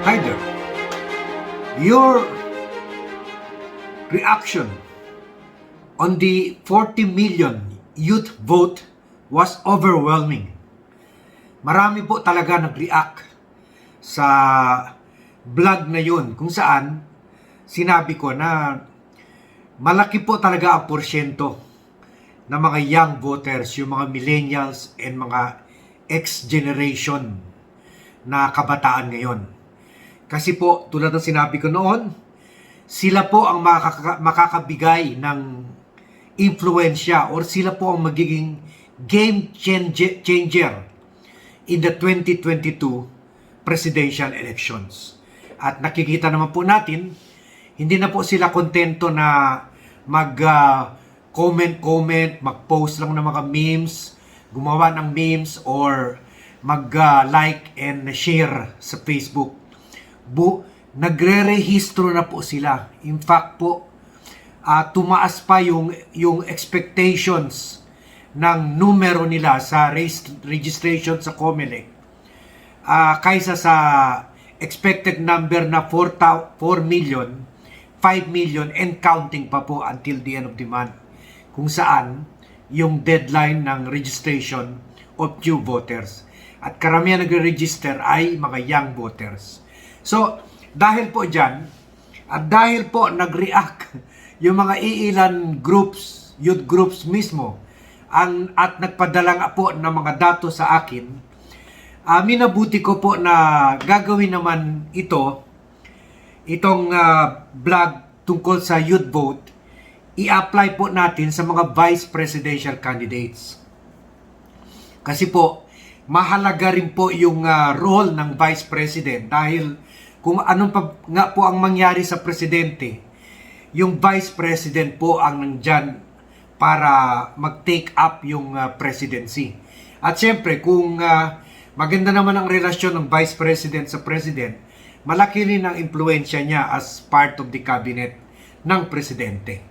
Hi there. Your reaction on the 40 million youth vote was overwhelming. Marami po talaga nag-react sa vlog na yun kung saan sinabi ko na malaki po talaga ang porsyento ng mga young voters, yung mga millennials and mga X-generation na kabataan ngayon. Kasi po, tulad ng sinabi ko noon, sila po ang makakabigay ng influensya or sila po ang magiging game changer in the 2022 presidential elections. At nakikita naman po natin, hindi na po sila kontento na mag-comment, mag-post lang ng mga memes, gumawa ng memes, or mag-like and share sa Facebook. Nagre-rehistro na po sila. In fact po, tumaas pa yung expectations ng numero nila sa registration sa COMELEC kaysa sa expected number na 4 million, 5 million and counting pa po until the end of the month, kung saan yung deadline ng registration of new voters. At karamihan nagre-register ay mga young voters. So, dahil po dyan, at dahil po nag-react yung mga iilan groups, youth groups mismo, at nagpadala nga po ng mga datos sa akin, minabuti ko po na gagawin naman itong vlog tungkol sa youth vote, i-apply po natin sa mga vice presidential candidates. Kasi po, mahalaga rin po yung role ng vice president dahil kung anong pa nga po ang mangyari sa presidente, yung vice president po ang nandyan para mag-take up yung presidency. At syempre, kung maganda naman ang relasyon ng vice president sa president, malaki rin ang impluensya niya as part of the cabinet ng presidente.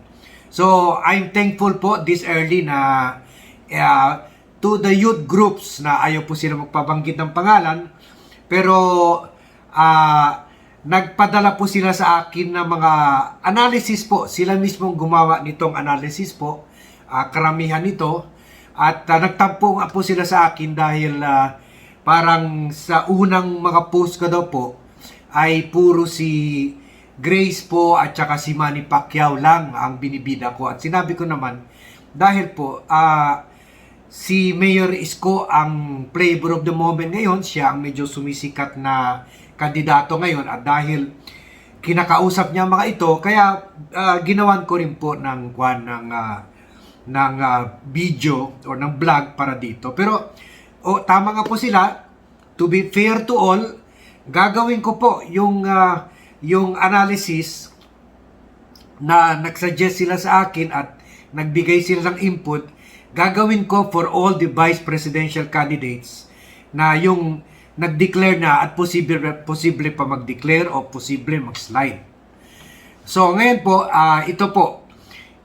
So, I'm thankful po this early na to the youth groups na ayaw po sila magpabanggit ng pangalan, pero nagpadala po sila sa akin ng mga analysis po. Sila mismong gumawa nitong analysis po, karamihan nito, at nagtampo nga po sila sa akin dahil parang sa unang mga post ko daw po ay puro si Grace po at saka si Manny Pacquiao lang ang binibida ko. At sinabi ko naman, dahil po si Mayor Isko ang flavor of the moment ngayon, siya ang medyo sumisikat na kandidato ngayon, at dahil kinakausap niya mga ito, kaya ginawan ko rin po ng video or ng vlog para dito. Pero tama nga po sila. To be fair to all, gagawin ko po yung analysis na nagsuggest sila sa akin at nagbigay sila ng input. Gagawin ko for all the vice presidential candidates na yung nag-declare na at posible pa mag-declare o posible mag-slide. So ngayon po, ito po.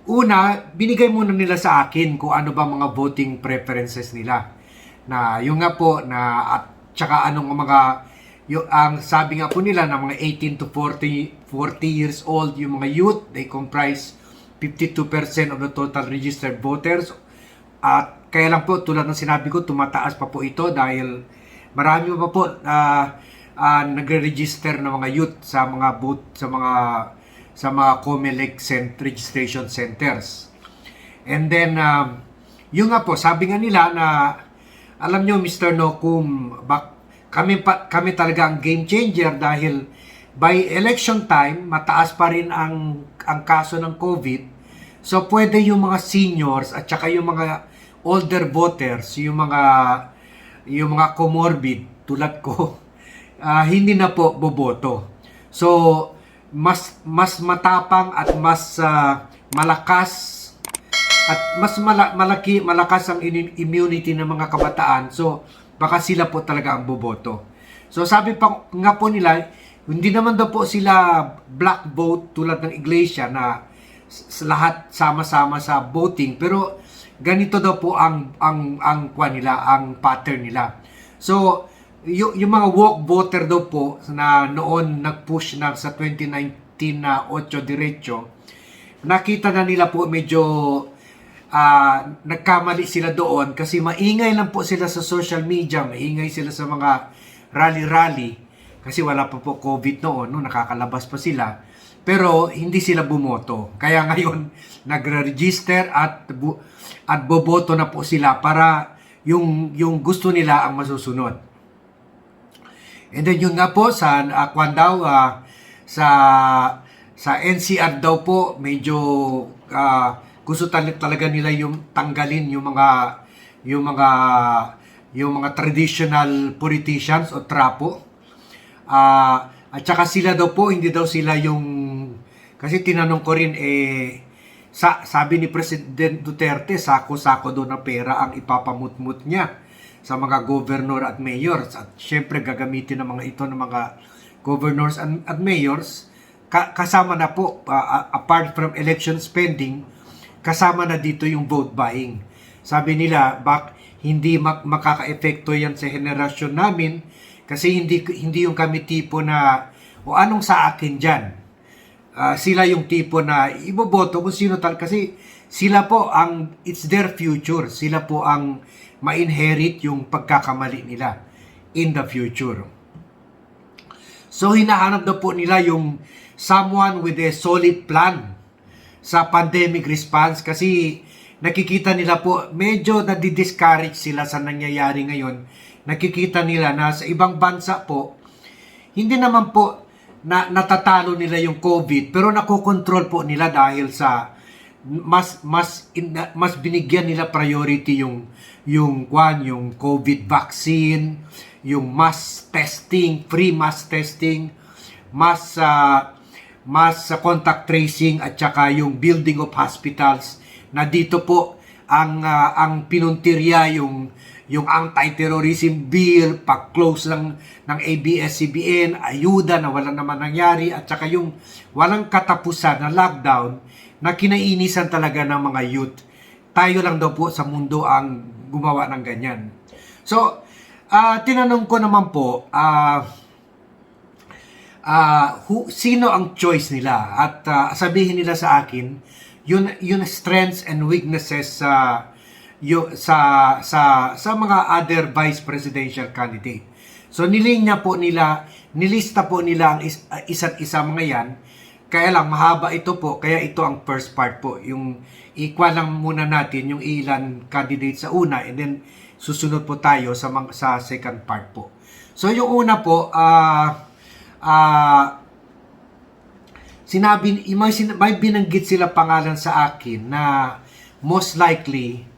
Una, binigay muna nila sa akin kung ano ba mga voting preferences nila. Na yung nga po na at saka anong mga ang sabi nga po nila na mga 18 to 40 years old, yung mga youth, they comprise 52% of the total registered voters. At kaya lang po, tulad ng sinabi ko, tumataas pa po ito dahil marami pa po nagre-register ng mga youth sa mga COMELEC registration centers. And then yung nga po, sabi nga nila na alam nyo, Mr. Nokum, kami talaga ang game changer dahil by election time, mataas pa rin ang kaso ng COVID. So, pwede yung mga seniors at saka yung mga older voters, yung mga comorbid tulad ko, hindi na po boboto. So, mas matapang at mas malakas at mas malakas ang immunity ng mga kabataan. So, baka sila po talaga ang boboto. So, sabi pa nga po nila, hindi naman daw po sila black vote tulad ng iglesia na lahat sama-sama sa voting, pero ganito daw po ang pattern nila. So yung mga woke voter daw po na noon nag-push na sa 2019 na 8 diretso, nakita na nila po medyo nagkamali sila doon kasi maingay lang po sila sa social media, maingay sila sa mga rally-rally kasi wala pa po COVID noon, no? Nakakalabas pa sila. Pero hindi sila bumoto. Kaya ngayon, nagre-register at boboto na po sila para yung gusto nila ang masusunod. And then yun nga po, sa sa NCR daw po, medyo gusto talaga nila yung tanggalin yung mga traditional politicians o trapo. At saka sila daw po, hindi daw sila yung, kasi tinanong ko rin, sabi ni President Duterte, sako-sako doon na pera ang ipapamutmut niya sa mga governor at mayors. At syempre gagamitin ng mga ito ng mga governors at mayors, kasama na po, apart from election spending, kasama na dito yung vote buying. Sabi nila, hindi makaka-epekto yan sa henerasyon namin kasi hindi yung kami tipo na o anong sa akin dyan. Sila yung tipo na iboboto kung sino kasi sila po it's their future. Sila po ang ma-inherit yung pagkakamali nila in the future. So hinahanap na po nila yung someone with a solid plan sa pandemic response kasi nakikita nila po medyo nadi-discourage sila sa nangyayari ngayon. Nakikita nila na sa ibang bansa po hindi naman po natatalo nila yung COVID pero nakokontrol po nila dahil sa mas binigyan nila priority yung COVID vaccine, yung mass testing, free mass testing, mass contact tracing at saka yung building of hospitals na dito po ang pinuntirya yung anti-terrorism bill, pag-close ng ABS-CBN, ayuda na wala naman nangyari at saka yung walang katapusan na lockdown na kinainisan talaga ng mga youth. Tayo lang daw po sa mundo ang gumawa ng ganyan. So, tinanong ko naman po, sino ang choice nila at sabihin nila sa akin yun strengths and weaknesses sa mga other vice presidential candidate. So nilista po nila ang isa't isa mga yan. Kaya lang mahaba ito po, kaya ito ang first part po. Yung equal lang muna natin yung ilan candidate sa una and then susunod po tayo sa second part po. So yung una po may binanggit sila pangalan sa akin na most likely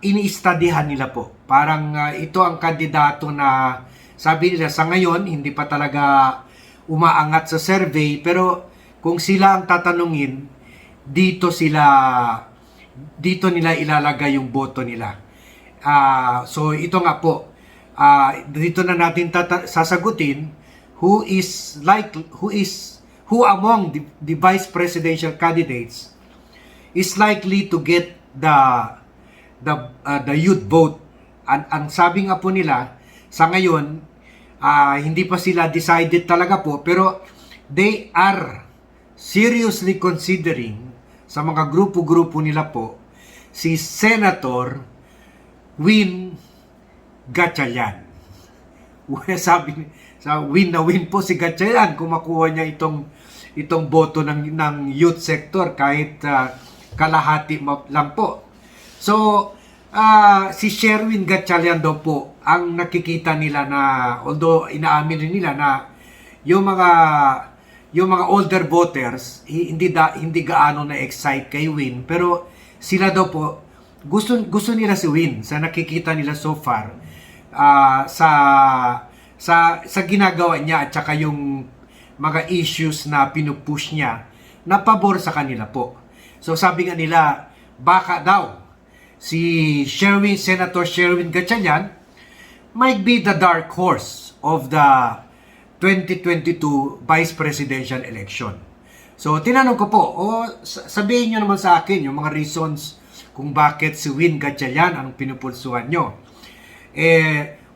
ini-studyhan nila po. Parang ito ang kandidato na sabi nila sa ngayon hindi pa talaga umaangat sa survey pero kung sila ang tatanungin dito nila ilalagay yung boto nila. So ito nga po dito na natin sasagutin who among the vice presidential candidates is likely to get the youth vote. Ang sabi nga po nila sa ngayon hindi pa sila decided talaga po pero they are seriously considering sa mga grupo-grupo nila po si Senator Win Gatchalian. Sabi win po si Gatchalian kung makuha niya itong boto ng youth sector kahit kalahati lang po. So si Sherwin Gatchalian daw po ang nakikita nila na although inaamin rin nila na yung mga older voters hindi gaano na excite kay Win pero sila daw po gusto nila si Win sa nakikita nila so far sa ginagawa niya at saka yung mga issues na pinupush niya na pabor sa kanila po. So sabi nga nila baka daw si Senator Sherwin Gatchalian might be the dark horse of the 2022 vice presidential election. So tinanong ko po, sabihin nyo naman sa akin yung mga reasons kung bakit si Win Gatchalian ang pinupulsuhan nyo.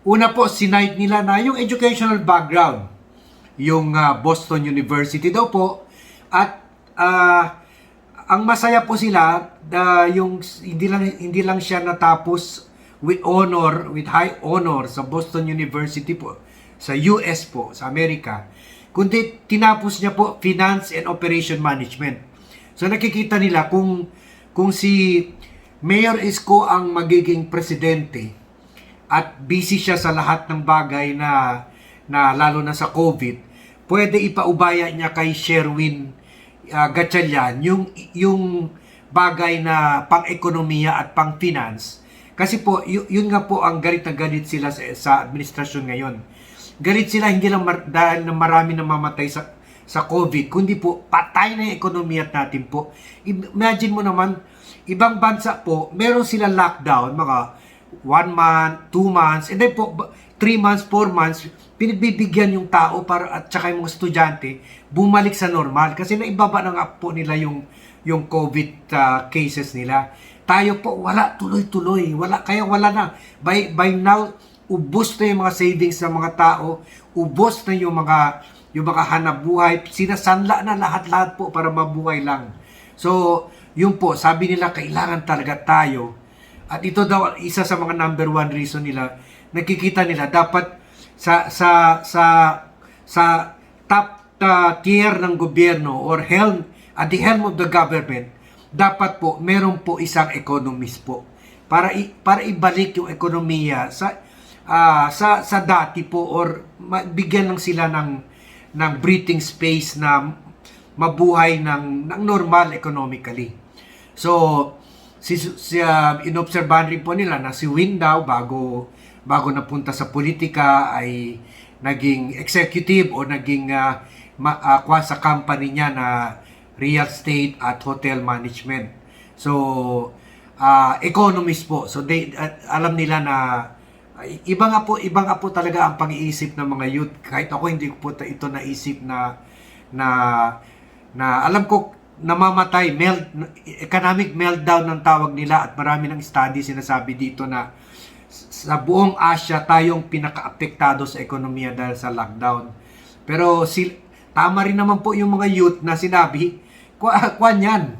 Una po, sinight nila na yung educational background, yung Boston University daw po, at ang masaya po sila, yung hindi lang siya natapos with honor, with high honor sa Boston University po, sa US po, sa Amerika, kundi tinapos niya po Finance and Operation Management. So nakikita nila kung si Mayor Isko ang magiging presidente at busy siya sa lahat ng bagay na lalo na sa COVID, pwede ipaubaya niya kay Sherwin Gatchalian yung bagay na pang-ekonomiya at pang-finance. Kasi po, yun nga po ang galit na galit sila sa administrasyon ngayon. Galit sila hindi lang dahil na marami na mamatay sa COVID, kundi po patay na yung ekonomiya natin po. Imagine mo naman, ibang bansa po, meron sila lockdown, mga 1 month, 2 months, and then po 3 months, 4 months, pinagbibigyan yung tao para at saka yung mga estudyante bumalik sa normal kasi naibaba na nga po nila yung COVID cases nila. Tayo po wala, tuloy-tuloy, wala na. By now ubos na yung mga savings ng mga tao, ubos na yung mga hanap buhay, sinasanla na lahat-lahat po para mabuhay lang. So, yun po, sabi nila kailangan talaga tayo. At ito daw isa sa mga number 1 reason nila, nakikita nila dapat sa top tier ng gobyerno or at the helm of the government, dapat po meron po isang economist po para ibalik yung ekonomiya sa dati po or bigyan lang sila ng breathing space na mabuhay ng normal economically. So inobserbahan rin po nila na si Win daw bago napunta sa politika ay naging executive o naging sa company niya na real estate at hotel management. So economist po. So alam nila na iba nga po talaga ang pag-iisip ng mga youth. Kahit ako hindi ko po ito naisip na alam ko namamatay, economic meltdown ng tawag nila at marami ng study sinasabi dito na sa buong Asia tayong pinaka-apektado sa ekonomiya dahil sa lockdown. Pero tama rin naman po yung mga youth na sinabi, kwan yan,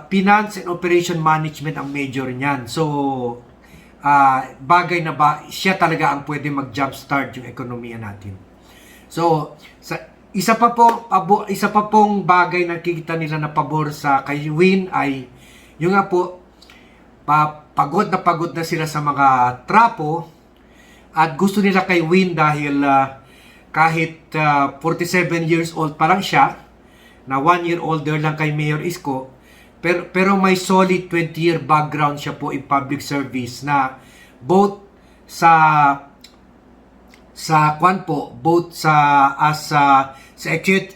finance and operation management ang major niyan. So, bagay na siya talaga ang pwede mag-jumpstart yung ekonomiya natin. So, isa pa pong bagay na nakikita nila na pabor sa kay Win ay yung nga po pagod na sila sa mga trapo at gusto nila kay Win dahil kahit 47 years old pa lang siya, na 1 year older lang kay Mayor Isko, pero may solid 20-year background siya po in public service na both sa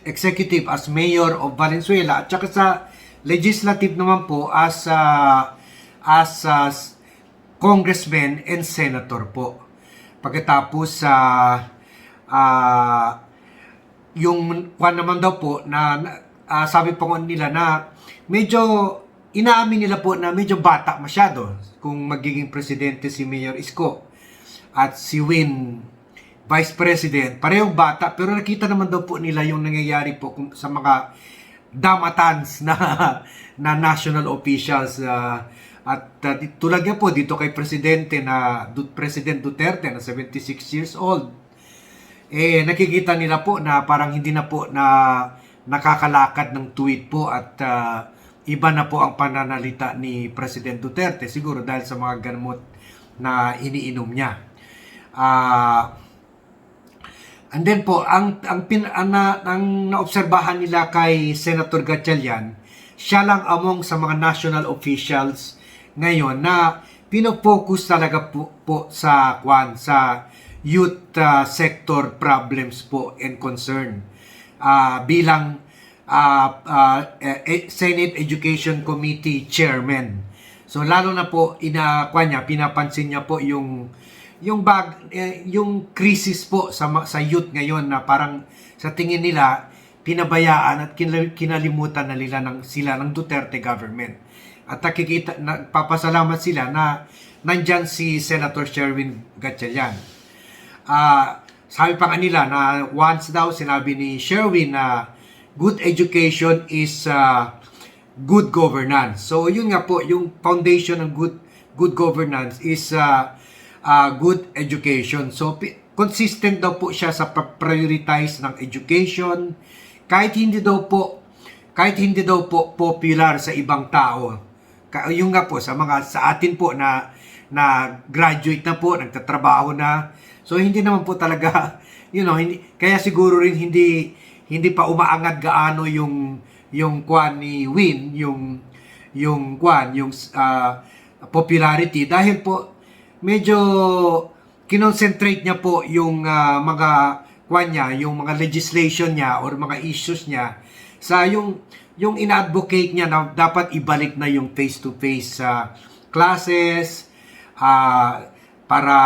executive as mayor of Valenzuela at saka sa legislative naman po as congressman and senator po. Pagkatapos yung naman daw po na sabi po nila na medyo inaamin nila po na medyo bata masyado kung magiging presidente si Mayor Isko at si Win Vice President, parehong bata, pero nakita naman daw po nila yung nangyayari po sa mga damatans na national officials at tulad nga po dito kay President Duterte na 76 years old. Nakikita nila po na parang hindi na po na nakakalakad ng tweet po at iba na po ang pananalita ni President Duterte siguro dahil sa mga gamot na iniinom niya. And then po, ang naobserbahan nila kay Senator Gatchalian, siya lang among sa mga national officials ngayon na pinofocus talaga po sa youth sector problems po and concern. Bilang Senate Education Committee Chairman. So lalo na po pinapansin niya po yung crisis po sa youth ngayon na parang sa tingin nila pinabayaan at kinalimutan na sila ng Duterte government. At nagpapasalamat sila na nandyan si Senator Sherwin Gatchalian. Sabi pa kanila na once daw sinabi ni Sherwin na good education is good governance. So yun nga po, yung foundation ng good governance is good education. So consistent daw po siya sa prioritize ng education kahit hindi daw po popular sa ibang tao. Yung nga po sa atin po na graduate na po, nagtatrabaho na. So hindi naman po talaga kaya siguro rin hindi pa umaangat gaano yung kwan ni Win, yung popularity dahil po medyo kinonsentrate niya po yung mga kwan niya, yung mga legislation niya or mga issues niya sa yung ina-advocate niya na dapat ibalik na yung face-to-face classes para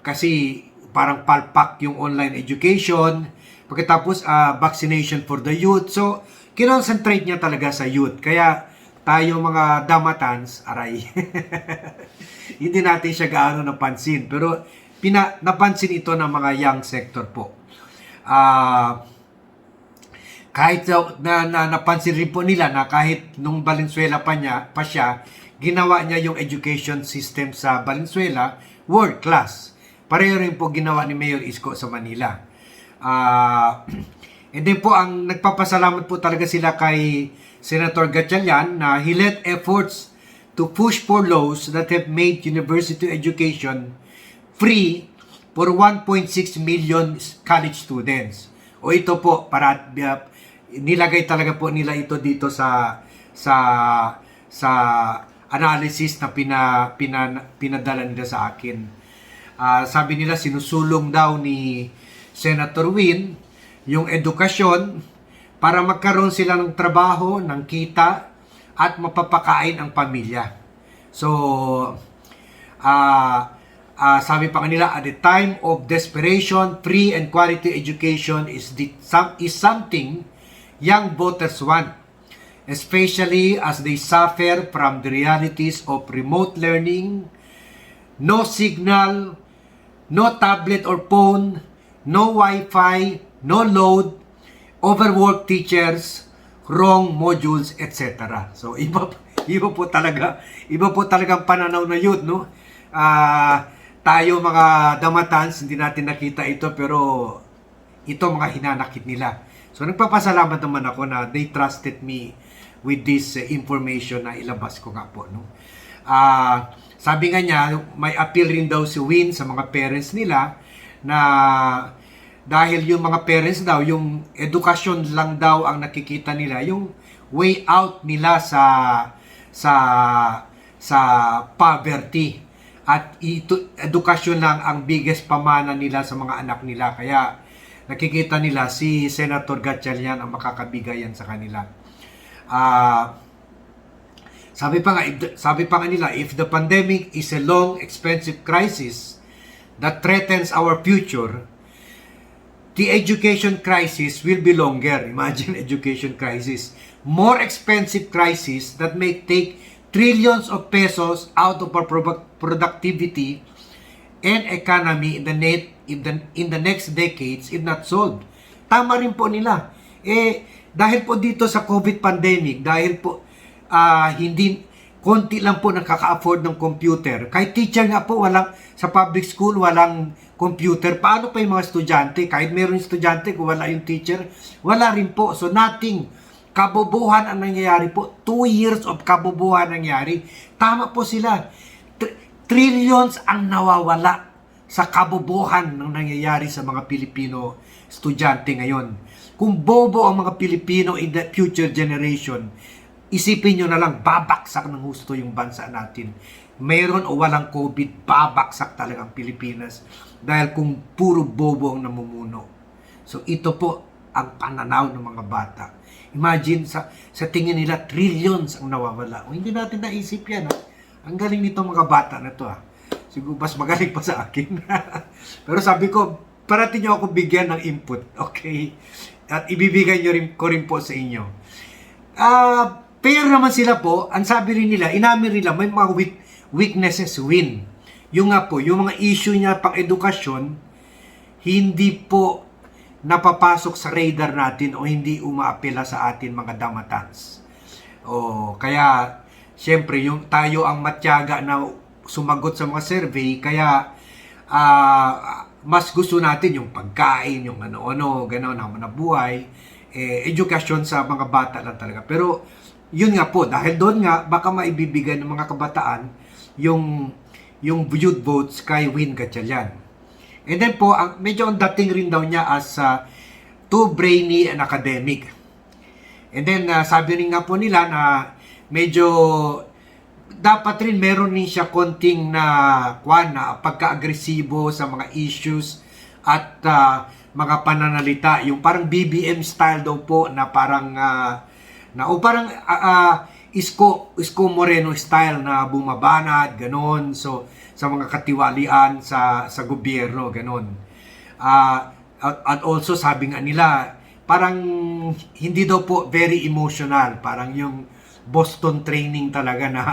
kasi parang palpak yung online education, pagkatapos vaccination for the youth. So kinonsentrate niya talaga sa youth. Kaya tayo mga damatans, aray, hindi natin siya gaano napansin. Pero napansin ito ng mga young sector po. Kahit napansin rin po nila na kahit nung Valenzuela pa siya, ginawa niya yung education system sa Valenzuela world class. Pareho rin po ginawa ni Mayor Isko sa Manila. And then po, ang nagpapasalamat po talaga sila kay Senator Gatchalian na he led efforts to push for laws that have made university education free for 1.6 million college students. O ito po, para nilagay talaga po nila ito dito sa analysis na pinadala nila sa akin. Sabi nila sinusulong daw ni Senator Win yung edukasyon para magkaroon sila ng trabaho, ng kita at mapapakain ang pamilya. So sabi pa kanila, at the time of desperation, free and quality education is something young voters want, especially as they suffer from the realities of remote learning, no signal, no tablet or phone, no Wi-Fi, no load, overworked teachers, wrong modules, etc. So iba po talagang pananaw na youth, no? Tayo mga damatans, hindi natin nakita ito, pero ito mga hinanakit nila. So nagpapasalamat naman ako na they trusted me with this information na ilabas ko nga po, no? Sabi nga niya, may appeal rin daw si Win sa mga parents nila na dahil yung mga parents daw, yung edukasyon lang daw ang nakikita nila, yung way out nila sa poverty. At edukasyon lang ang biggest pamana nila sa mga anak nila. Kaya nakikita nila si Senator Gatchalian ang makakabigayan sa kanila. Sabi pa nga nila, if the pandemic is a long, expensive crisis that threatens our future, the education crisis will be longer. Imagine education crisis. More expensive crisis that may take trillions of pesos out of our productivity and economy in the next decades if not solved. Tama rin po nila. Dahil po dito sa COVID pandemic, dahil po konti lang po nakaka-afford ng computer. Kahit teacher nga po, sa public school, walang computer. Paano pa yung mga estudyante? Kahit meron estudyante, kung wala yung teacher, wala rin po. So nothing. Kabobohan ang nangyayari po. 2 years of kabobohan nangyayari. Tama po sila. Trillions ang nawawala sa kabobohan ng nangyayari sa mga Pilipino estudyante ngayon. Kung bobo ang mga Pilipino in the future generation, isipin nyo na lang, babaksak ng husto yung bansa natin. Mayroon o walang COVID, babaksak talaga ang Pilipinas. Dahil kung puro bobo ang namumuno. So ito po ang pananaw ng mga bata. Imagine, sa tingin nila, trillions ang nawawala. O, hindi natin naisip yan. Ha? Ang galing nito mga bata na to. Ha? Siguro mas magaling pa sa akin. Pero sabi ko, parating nyo ako bigyan ng input. Okay? At ibibigay ko rin po sa inyo. Fair naman sila po. Ang sabi rin nila, inamin nila, may mga weaknesses win. Yung nga po, yung mga issue niya pang edukasyon, hindi po napapasok sa radar natin o hindi umaapela sa atin mga damatans. Kaya, siyempre, yung tayo ang matyaga na sumagot sa mga survey, kaya mas gusto natin yung pagkain, yung ano-ano, gano'n, naman na buhay, edukasyon sa mga bata lang talaga. Pero, yun nga po, dahil doon nga, baka maibibigay ng mga kabataan yung viewed votes kay Win Gatchalian. And then po, medyo ang dating rin daw niya as too brainy and academic. And then, sabi rin nga po nila na medyo dapat rin meron rin siya konting na pagka-agresibo sa mga issues at mga pananalita. Yung parang BBM style daw po na parang parang Isko Moreno style na bumabanat, ganon. So, sa mga katiwalian sa gobyerno, ganon. At also, sabi nga nila, parang hindi daw po very emotional. Parang yung Boston training talaga na.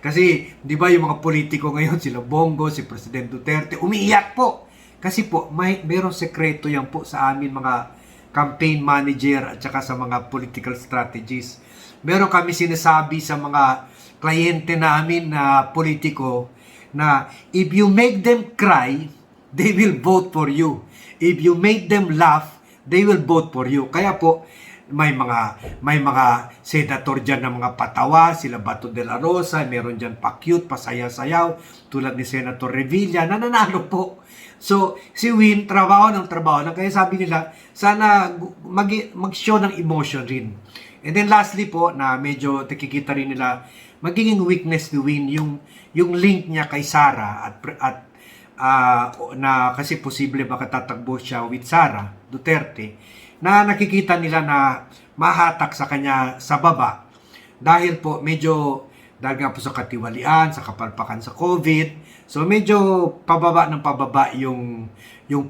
Kasi, di ba yung mga politiko ngayon, sila Bongo, si President Duterte, umiiyak po. Kasi po, mayroong sekreto yan po sa amin mga campaign manager at saka sa mga political strategies. Meron kami sinasabi sa mga kliyente namin na politiko na if you make them cry, they will vote for you. If you make them laugh, they will vote for you. Kaya po, may mga senator dyan na mga patawa, sila Bato de la Rosa, meron dyan pa-cute, pasaya-sayaw, tulad ni Senator Revilla, nananalo po. So, si Win, trabaho ng trabaho lang. Kaya sabi nila, sana mag-show ng emotion rin. And then lastly po, na medyo nakikita rin nila, magiging weakness ni Win, yung link niya kay Sara at na kasi posible baka tatakbo siya with Sara Duterte, na nakikita nila na mahatak sa kanya sa baba dahil po medyo dahil nga po sa katiwalian, sa kapalpakan sa COVID, so medyo pababa yung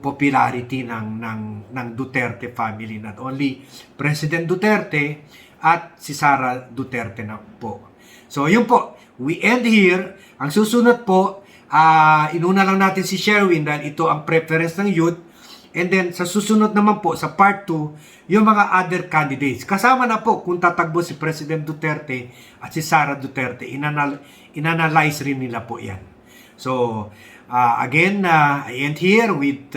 popularity ng Duterte family, not only President Duterte at si Sara Duterte na po. So yun po, we end here. Ang susunod po, inuna lang natin si Sherwin dahil ito ang preference ng youth. And then, sa susunod naman po, sa part 2, yung mga other candidates. Kasama na po kung tatakbo si President Duterte at si Sara Duterte. Inanalyze rin nila po yan. So, again, I end here with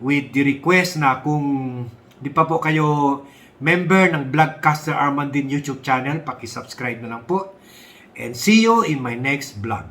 the request na kung di pa po kayo member ng Vlogcaster Armandin YouTube channel, paki-subscribe na lang po. And see you in my next vlog.